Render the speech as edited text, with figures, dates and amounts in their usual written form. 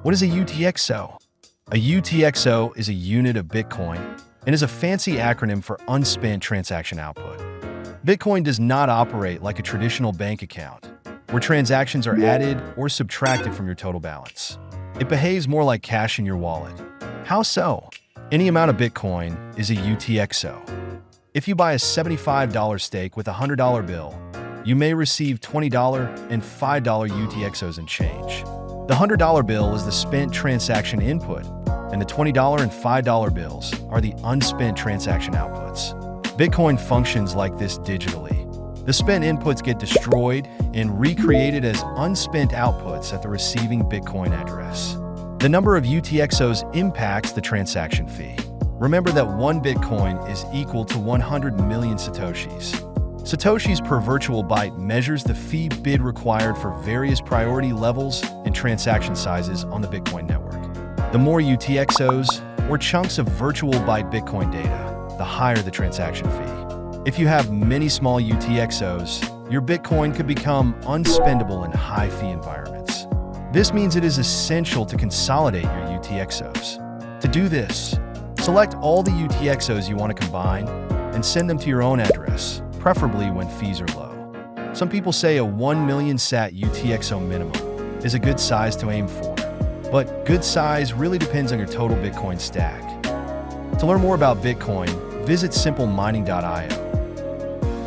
What is a UTXO? A UTXO is a unit of Bitcoin and is a fancy acronym for unspent transaction output. Bitcoin does not operate like a traditional bank account, where transactions are added or subtracted from your total balance. It behaves more like cash in your wallet. How so? Any amount of Bitcoin is a UTXO. If you buy a $75 stake with a $100 bill, you may receive $20 and $5 UTXOs in change. The $100 bill is the spent transaction input, and the $20 and $5 bills are the unspent transaction outputs. Bitcoin functions like this digitally. The spent inputs get destroyed and recreated as unspent outputs at the receiving Bitcoin address. The number of UTXOs impacts the transaction fee. Remember that one Bitcoin is equal to 100 million Satoshis. Satoshis per virtual byte measures the fee bid required for various priority levels and transaction sizes on the Bitcoin network. The more UTXOs, or chunks of virtual byte Bitcoin data, the higher the transaction fee. If you have many small UTXOs, your Bitcoin could become unspendable in high-fee environments. This means it is essential to consolidate your UTXOs. To do this, select all the UTXOs you want to combine and send them to your own address, preferably when fees are low. Some people say a 1 million sat UTXO minimum is a good size to aim for, but good size really depends on your total Bitcoin stack. To learn more about Bitcoin, visit simplemining.io.